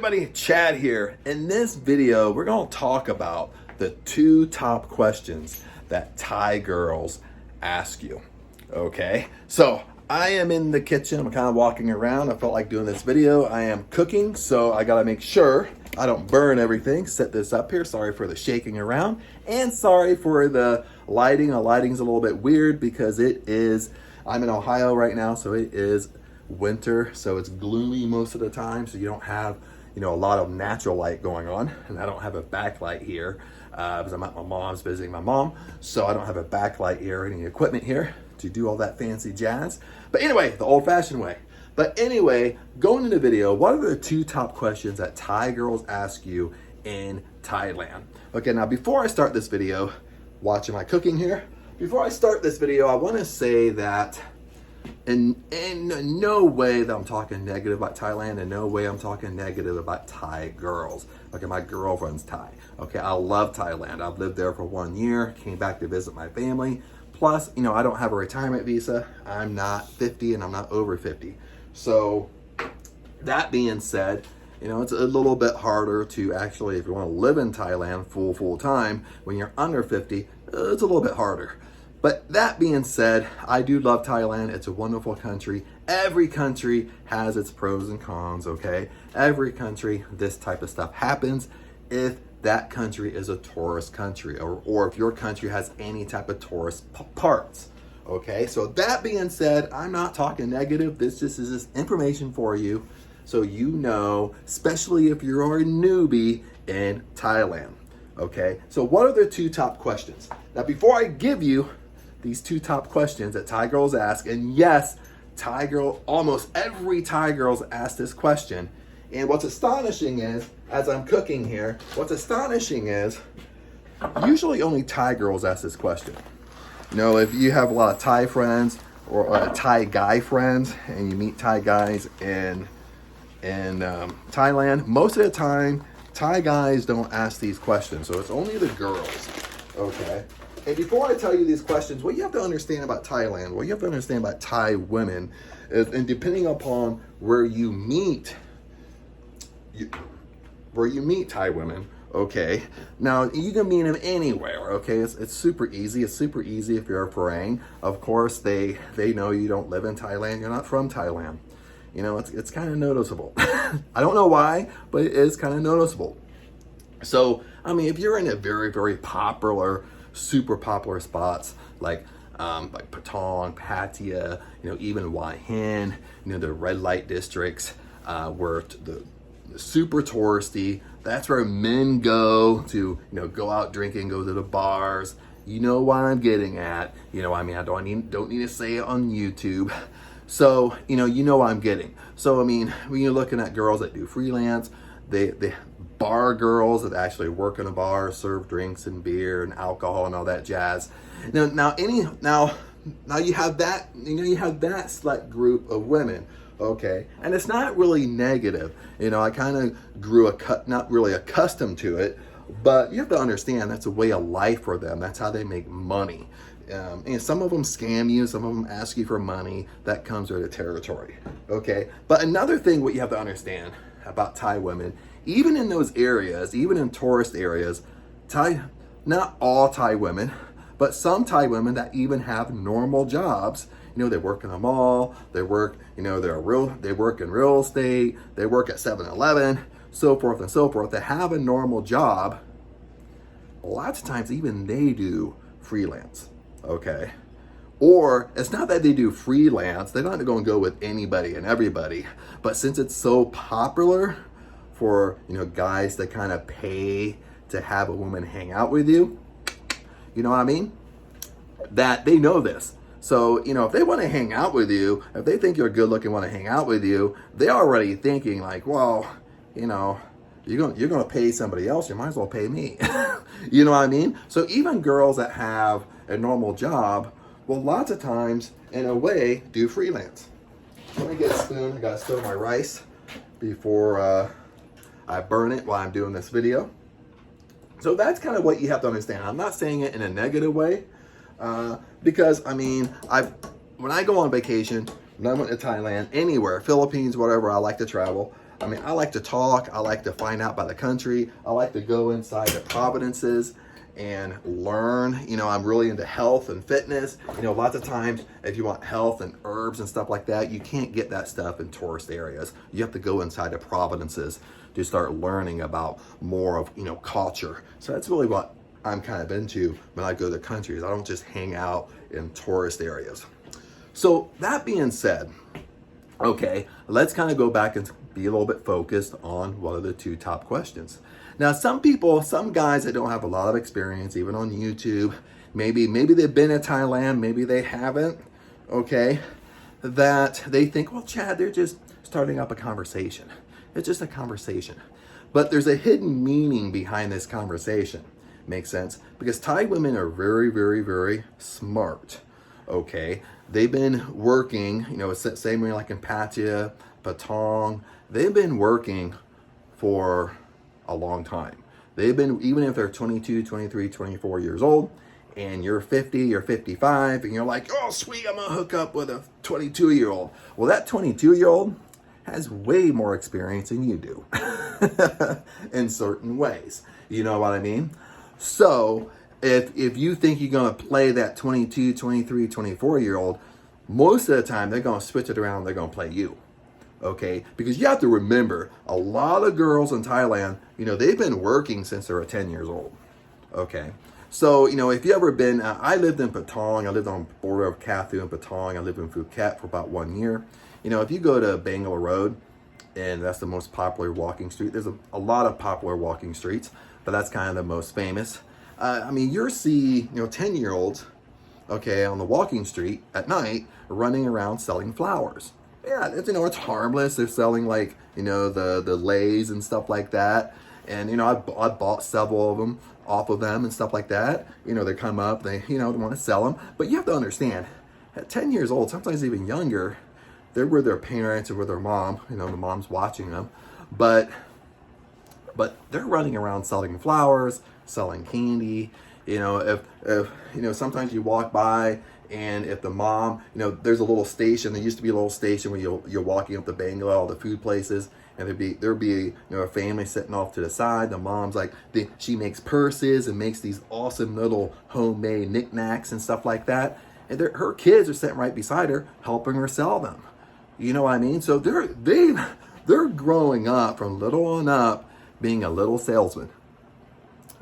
everybody, Chad here. In this video, we're going to talk about the 2 top questions that Thai girls ask you. Okay, so I am in the kitchen. I'm kind of walking around. I felt like doing this video. I am cooking, so I got to make sure I don't burn everything. Set this up here. Sorry for the shaking around, and sorry for the lighting. The lighting's a little bit weird because I'm in Ohio right now, so it is winter, so it's gloomy most of the time, so you don't have a lot of natural light going on. And I don't have a backlight here because I'm at my mom's visiting my mom, so I don't have a backlight here or any equipment here to do all that fancy jazz. But anyway, the old-fashioned way. But anyway, going into the video, what are the 2 top questions that Thai girls ask you in Thailand? Okay, now before I start this video, watching my cooking here, before I start this video, I want to say that in no way that I'm talking negative about Thailand, in no way I'm talking negative about Thai girls. Okay, my girlfriend's Thai. Okay, I love Thailand. I've lived there for 1 year, came back to visit my family. Plus, I don't have a retirement visa. I'm not 50 and I'm not over 50. So that being said, it's a little bit harder to actually, if you want to live in Thailand full time, when you're under 50, it's a little bit harder. But that being said, I do love Thailand. It's a wonderful country. Every country has its pros and cons, okay? Every country, this type of stuff happens if that country is a tourist country, or if your country has any type of tourist parts, okay? So that being said, I'm not talking negative. This just is information for you so you know, especially if you're a newbie in Thailand, okay? So what are the 2 top questions? Now, before I give you these 2 top questions that Thai girls ask, and yes, almost every Thai girls ask this question. And what's astonishing is, as I'm cooking here, what's astonishing is, usually only Thai girls ask this question. If you have a lot of Thai friends or Thai guy friends, and you meet Thai guys in Thailand, most of the time, Thai guys don't ask these questions. So it's only the girls, okay? And before I tell you these questions, what you have to understand about Thailand, what you have to understand about Thai women, is, and depending upon where you meet Thai women, okay? Now, you can meet them anywhere, okay? It's super easy. It's super easy if you're a Farang. Of course, they know you don't live in Thailand. You're not from Thailand. It's kind of noticeable. I don't know why, but it is kind of noticeable. So, if you're in a very, very popular, super popular spots like Patong, Pattaya, even Hua Hin, the red light districts where the super touristy, that's where men go to, go out drinking, go to the bars. You know what I'm getting at. I don't need to say it on YouTube. So, you know what I'm getting. So, when you're looking at girls that do freelance, they bar girls that actually work in a bar, serve drinks and beer and alcohol and all that jazz. Now you have that, you have that select group of women, okay? And it's not really negative. I kind of grew not really accustomed to it, but you have to understand that's a way of life for them. That's how they make money. And some of them scam you, some of them ask you for money. That comes with the territory, okay? But another thing what you have to understand about Thai women, even in those areas, even in tourist areas, not all Thai women, but some Thai women that even have normal jobs. They work in a mall, they work, they work in real estate, they work at 7-Eleven, so forth and so forth. They have a normal job. Lots of times even they do freelance, okay? Or it's not that they do freelance, they're not going to go with anybody and everybody, but since it's so popular for, guys that kind of pay to have a woman hang out with you, you know what I mean? That they know this. So, if they want to hang out with you, if they think you're good looking, want to hang out with you, they're already thinking like, well, you're going to pay somebody else, you might as well pay me. You know what I mean? So even girls that have a normal job, well, lots of times, in a way, do freelance. Let me get a spoon. I got to stir my rice before I burn it while I'm doing this video. So that's kind of what you have to understand. I'm not saying it in a negative way, because when I go on vacation, when I went to Thailand, anywhere, Philippines, whatever, I like to travel. I mean, I like to talk. I like to find out about the country. I like to go inside the provinces and learn. You know, I'm really into health and fitness. You know, lots of times if you want health and herbs and stuff like that, you can't get that stuff in tourist areas. You have to go inside the provinces to start learning about more of, you know, culture. So that's really what I'm kind of into when I go to countries. I don't just hang out in tourist areas. So that being said, okay, let's kind of go back and be a little bit focused on what are the two top questions. Now, some people, some guys that don't have a lot of experience, even on YouTube, maybe they've been in Thailand, maybe they haven't, okay, that they think, well, Chad, they're just starting up a conversation. It's just a conversation. But there's a hidden meaning behind this conversation. Makes sense? Because Thai women are very, very, very smart. Okay, they've been working, you know, same way like in Pattaya, Patong, they've been working for a long time. They've been, even if they're 22, 23, 24 years old, and you're 50, you're 55, and you're like, oh, sweet, I'm gonna hook up with a 22-year-old. Well, that 22-year-old has way more experience than you do in certain ways. You know what I mean? So if you think you're going to play that 22, 23, 24-year-old, most of the time they're going to switch it around. They're going to play you. Okay? Because you have to remember, a lot of girls in Thailand, you know, they've been working since they were 10 years old. Okay? So, you know, if you ever been, I lived in Patong. I lived on the border of Kathu and Patong. I lived in Phuket for about 1 year. You know, if you go to Bangalore Road, and that's the most popular walking street, there's a lot of popular walking streets, but that's kind of the most famous. I mean, you'll see, you know, 10-year-olds, okay, on the walking street at night running around selling flowers. Yeah, it's, you know, it's harmless. They're selling, like, you know, the Lays and stuff like that. And, you know, I bought several of them off of them and stuff like that. You know, they come up, they, you know, they want to sell them. But you have to understand, at 10 years old, sometimes even younger, they're with their parents or with their mom. You know, the mom's watching them. But they're running around selling flowers, selling candy. You know, if you know, sometimes you walk by and if the mom, you know, there's a little station. There used to be a little station where you're walking up to Bangalore, all the food places, and there'd be you know, a family sitting off to the side. The mom's like, she makes purses and makes these awesome little homemade knickknacks and stuff like that. And her kids are sitting right beside her, helping her sell them. You know what I mean? So they're growing up from little on up, being a little salesman.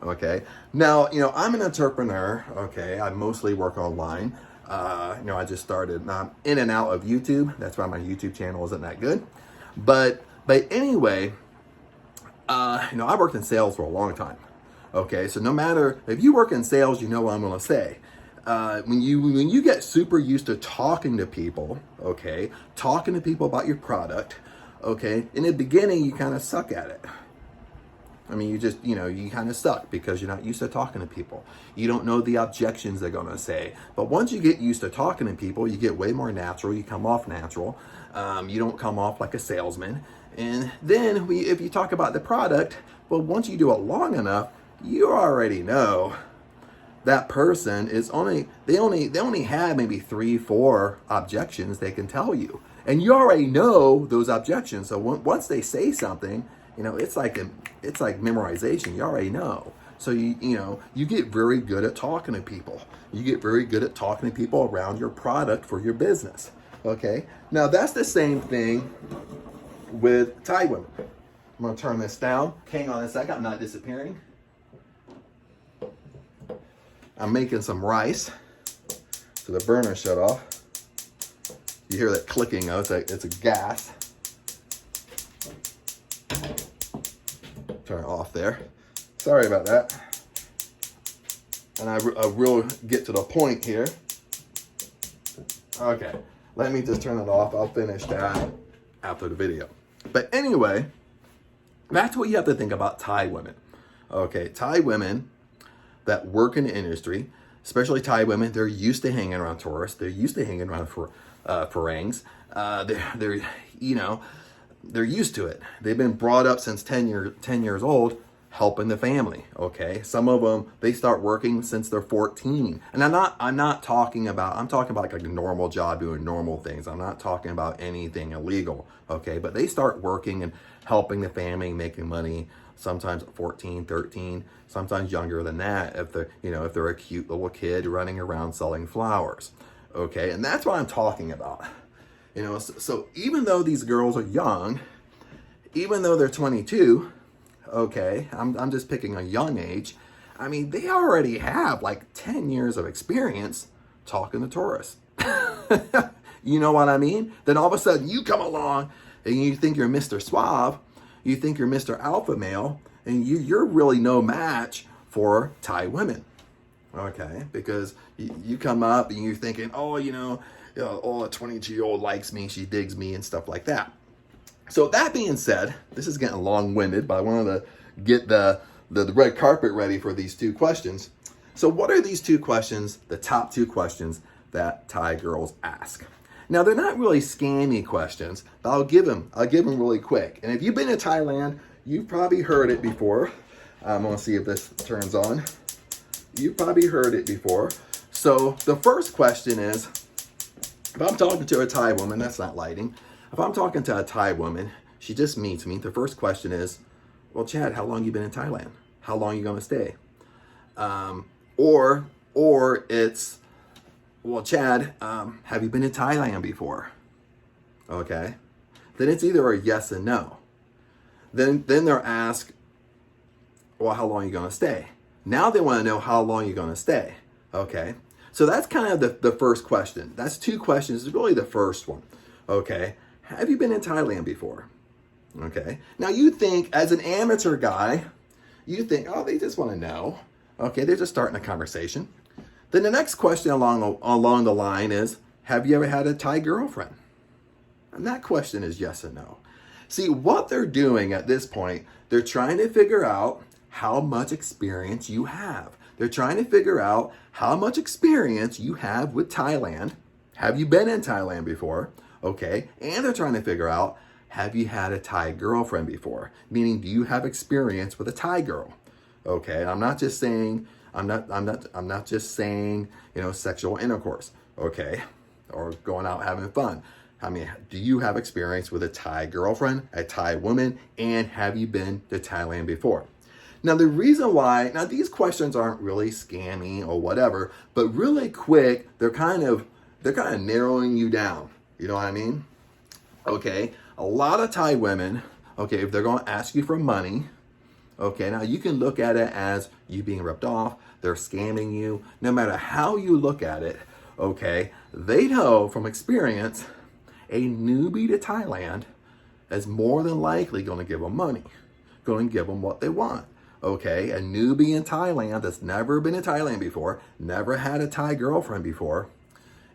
Okay. Now, you know, I'm an entrepreneur. Okay. I mostly work online. You know, I just started. Now I'm in and out of YouTube. That's why my YouTube channel isn't that good. But anyway, you know, I worked in sales for a long time. Okay. So no matter if you work in sales, you know what I'm going to say. When you get super used to talking to people, okay, talking to people about your product, okay, in the beginning, you kind of suck at it. I mean, you kind of suck because you're not used to talking to people. You don't know the objections they're going to say. But once you get used to talking to people, you get way more natural. You come off natural. You don't come off like a salesman. And then if you talk about the product, well, once you do it long enough, you already know that person is they only have maybe 3-4 objections they can tell you. And you already know those objections. So once they say something, you know, it's like memorization. You already know. So you get very good at talking to people. You get very good at talking to people around your product for your business. Okay. Now that's the same thing with Thai women. I'm gonna turn this down. Hang on a second. I'm not disappearing. I'm making some rice. So the burner shut off. You hear that clicking though. It's a gas. Turn it off there. Sorry about that. And I will get to the point here. Okay, let me just turn it off. I'll finish that after the video. But anyway, that's what you have to think about Thai women. Okay, Thai women that work in the industry, especially Thai women, they're used to hanging around tourists. They're used to hanging around forangs. They're used to it. They've been brought up since 10 years old helping the family. Okay, some of them, they start working since they're 14, and I'm not talking about, I'm talking about like a normal job doing normal things. I'm not talking about anything illegal. Okay, but they start working and helping the family, making money, sometimes at 14, 13, sometimes younger than that, if they're, if they're a cute little kid running around selling flowers. Okay, and that's what I'm talking about. So even though these girls are young, even though they're 22, okay, I'm just picking a young age, I mean, they already have like 10 years of experience talking to tourists. You know what I mean? Then all of a sudden you come along and you think you're Mr. Suave, you think you're Mr. Alpha Male, and you're really no match for Thai women. Okay, because you come up and you're thinking, oh, a 22-year-old likes me, she digs me and stuff like that. So that being said, this is getting long-winded, but I wanted to get the red carpet ready for these two questions. So what are these two questions, the top two questions that Thai girls ask? Now, they're not really scammy questions, but I'll give them really quick. And if you've been to Thailand, you've probably heard it before. I'm gonna see if this turns on. You've probably heard it before. So the first question is, if I'm talking to a Thai woman, that's not lighting. If I'm talking to a Thai woman, she just meets me. The first question is, well, Chad, how long you been in Thailand? How long you gonna stay? Or it's, well, Chad, have you been to Thailand before? Okay. Then it's either a yes and no. Then they're asked, well, how long are you going to stay? Now they want to know how long you're going to stay. Okay. So that's kind of the first question. That's two questions. It's really the first one. Okay. Have you been in Thailand before? Okay. Now you think, as an amateur guy, you think, oh, they just want to know. Okay. They're just starting a conversation. Then the next question along the line is, have you ever had a Thai girlfriend? And that question is yes and no. See, what they're doing at this point, they're trying to figure out how much experience you have. They're trying to figure out how much experience you have with Thailand. Have you been in Thailand before? Okay. And they're trying to figure out, have you had a Thai girlfriend before? Meaning, do you have experience with a Thai girl? Okay. I'm not just saying, sexual intercourse, okay? Or going out having fun. I mean, do you have experience with a Thai girlfriend, a Thai woman, and have you been to Thailand before? Now, the reason why, these questions aren't really scammy or whatever, but really quick, they're kind of narrowing you down. You know what I mean? Okay, a lot of Thai women, okay, if they're going to ask you for money, okay, now you can look at it as you being ripped off, they're scamming you. No matter how you look at it, okay, they know from experience a newbie to Thailand is more than likely going to give them money, going to give them what they want. Okay, a newbie in Thailand that's never been to Thailand before, never had a Thai girlfriend before,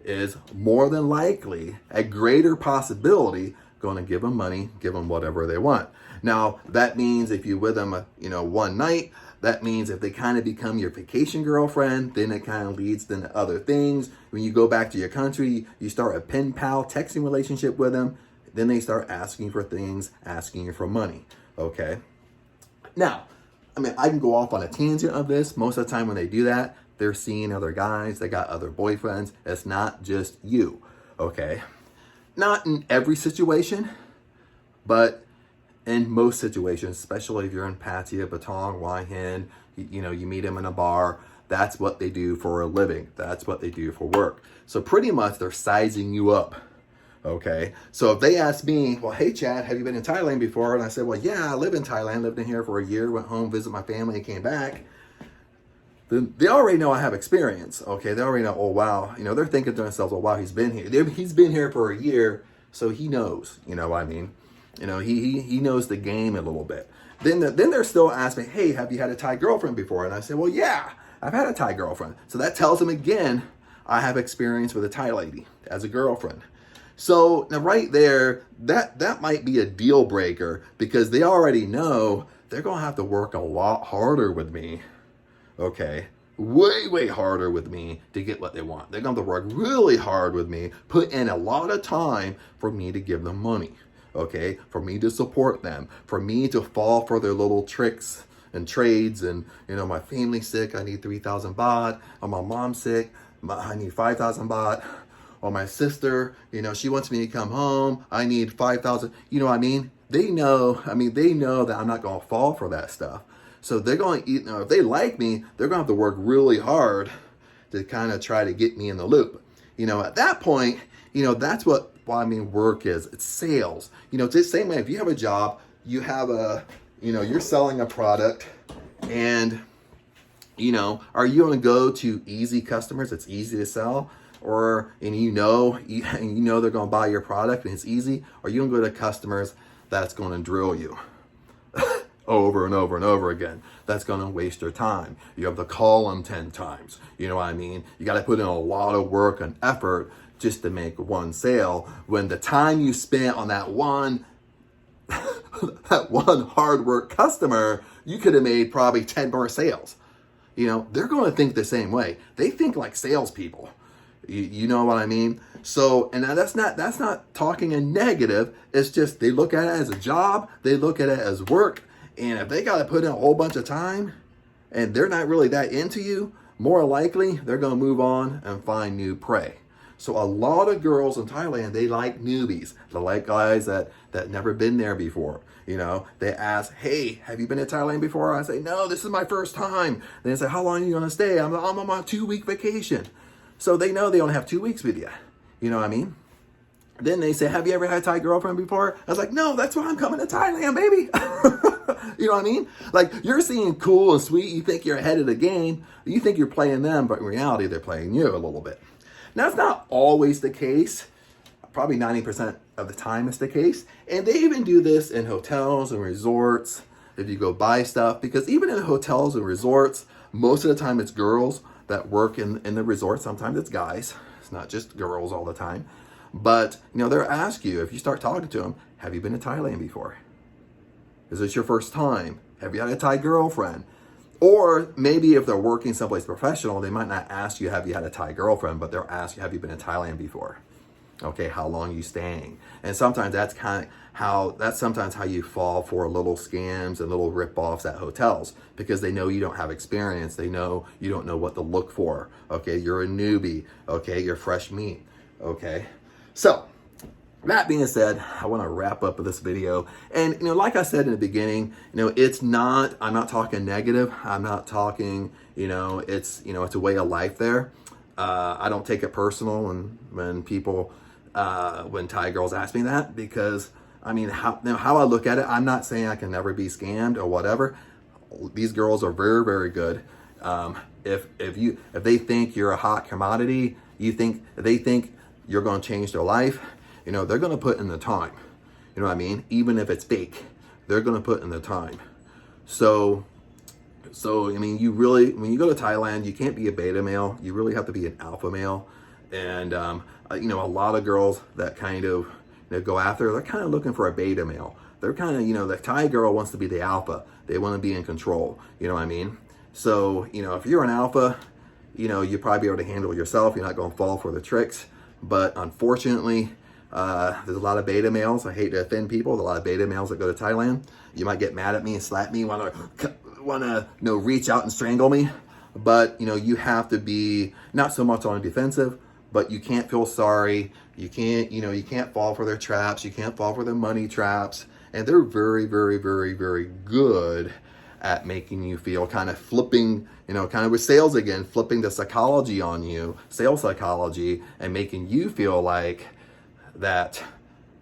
is more than likely, a greater possibility, going to give them money, give them whatever they want. Now, that means if you're with them, one night, that means if they kind of become your vacation girlfriend, then it kind of leads to other things. When you go back to your country, you start a pen pal texting relationship with them. Then they start asking for things, asking you for money. Okay. Now, I can go off on a tangent of this. Most of the time when they do that, they're seeing other guys. They got other boyfriends. It's not just you. Okay. Not in every situation, but in most situations, especially if you're in Pattaya, Patong, Hua Hin, you meet them in a bar. That's what they do for a living. That's what they do for work. So pretty much they're sizing you up. Okay. So if they ask me, well, hey, Chad, have you been in Thailand before? And I said, well, yeah, I live in Thailand, lived in here for a year, went home, visit my family, and came back. Then they already know I have experience. Okay. They already know, oh, wow. They're thinking to themselves, oh, wow, he's been here. He's been here for a year. So he knows, what I mean? He knows the game a little bit. Then they're still asking, hey, have you had a Thai girlfriend before? And I said, well, yeah, I've had a Thai girlfriend. So that tells them again, I have experience with a Thai lady as a girlfriend. So now right there, that might be a deal breaker because they already know they're going to have to work a lot harder with me. Okay. Way, way harder with me to get what they want. They're going to have to work really hard with me, put in a lot of time for me to give them money. Okay, for me to support them, for me to fall for their little tricks, and trades, and my family's sick, I need 3,000 baht, or my mom's sick, I need 5,000 baht, or my sister, she wants me to come home, I need 5,000, you know what I mean? They know that I'm not going to fall for that stuff. So they're going to, if they like me, they're going to have to work really hard to kind of try to get me in the loop. At that point, that's what work is. It's sales. It's the same way. If you have a job, you have you're selling a product, and, are you going to go to easy customers? It's easy to sell, or, and they're going to buy your product and it's easy, or you going to go to customers that's going to drill you over and over and over again. That's going to waste your time. You have to call them 10 times. You know what I mean? You got to put in a lot of work and effort just to make one sale, when the time you spent on that one hard work customer, you could have made probably 10 more sales. They're going to think the same way. They think like salespeople. You know what I mean? So, and that's not talking a negative. It's just, they look at it as a job. They look at it as work. And if they got to put in a whole bunch of time and they're not really that into you, more likely they're going to move on and find new prey. So a lot of girls in Thailand, they like newbies. They like guys that never been there before. They ask, hey, have you been to Thailand before? I say, no, this is my first time. They say, how long are you going to stay? I'm on a 2-week vacation. So they know they only have 2 weeks with you. You know what I mean? Then they say, have you ever had a Thai girlfriend before? I was like, no, that's why I'm coming to Thailand, baby. You know what I mean? Like, you're seeing cool and sweet. You think you're ahead of the game. You think you're playing them, but in reality, they're playing you a little bit. Now, it's not always the case. Probably 90% of the time it's the case. And they even do this in hotels and resorts if you go buy stuff. Because even in hotels and resorts, most of the time it's girls that work in the resort. Sometimes it's guys. It's not just girls all the time. But, they'll ask you, if you start talking to them, have you been to Thailand before? Is this your first time? Have you had a Thai girlfriend? Or maybe if they're working someplace professional, they might not ask you, have you had a Thai girlfriend, but they'll ask you, have you been to Thailand before? Okay, how long are you staying? And sometimes that's sometimes how you fall for little scams and little rip-offs at hotels, because they know you don't have experience. They know you don't know what to look for. Okay, you're a newbie. Okay, you're fresh meat. Okay, so that being said, I want to wrap up this video. And, like I said in the beginning, I'm not talking negative. I'm not talking, it's a way of life there. I don't take it personal when Thai girls ask me that, because, how I look at it, I'm not saying I can never be scammed or whatever. These girls are very, very good. If they think you're a hot commodity, they think you're going to change their life, they're going to put in the time. You know what I mean? Even if it's fake, they're going to put in the time. So, you really, when you go to Thailand, you can't be a beta male. You really have to be an alpha male. And, a lot of girls that kind of go after, they're kind of looking for a beta male. They're kind of, the Thai girl wants to be the alpha. They want to be in control. You know what I mean? So, if you're an alpha, you'll probably be able to handle yourself. You're not going to fall for the tricks. But unfortunately, there's a lot of beta males. I hate to offend people. There's a lot of beta males that go to Thailand. You might get mad at me and slap me, want to reach out and strangle me. But, you have to be not so much on the defensive, but you can't feel sorry. You can't fall for their traps. You can't fall for their money traps. And they're very, very, very, very good at making you feel, kind of flipping, kind of with sales again, flipping the psychology on you, sales psychology, and making you feel like dirt,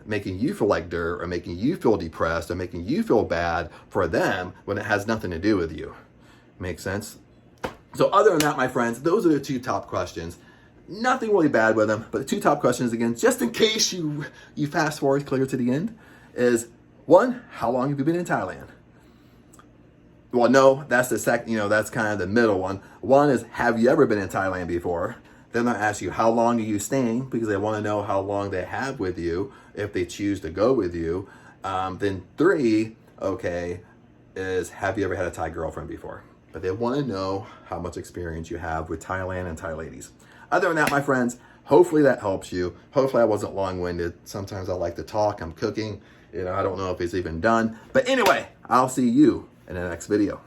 or making you feel depressed, or making you feel bad for them when it has nothing to do with you. Make sense? So other than that, my friends, those are the 2 top questions. Nothing really bad with them, but the 2 top questions, again, just in case you fast forward clear to the end, is 1, how long have you been in Thailand? Well, no, that's the second, that's kind of the middle one. 1 is, have you ever been in Thailand before? Then they'll ask you, how long are you staying? Because they want to know how long they have with you, if they choose to go with you. Then 3, okay, is, have you ever had a Thai girlfriend before? But they want to know how much experience you have with Thailand and Thai ladies. Other than that, my friends, hopefully that helps you. Hopefully I wasn't long-winded. Sometimes I like to talk. I'm cooking. I don't know if it's even done. But anyway, I'll see you in the next video.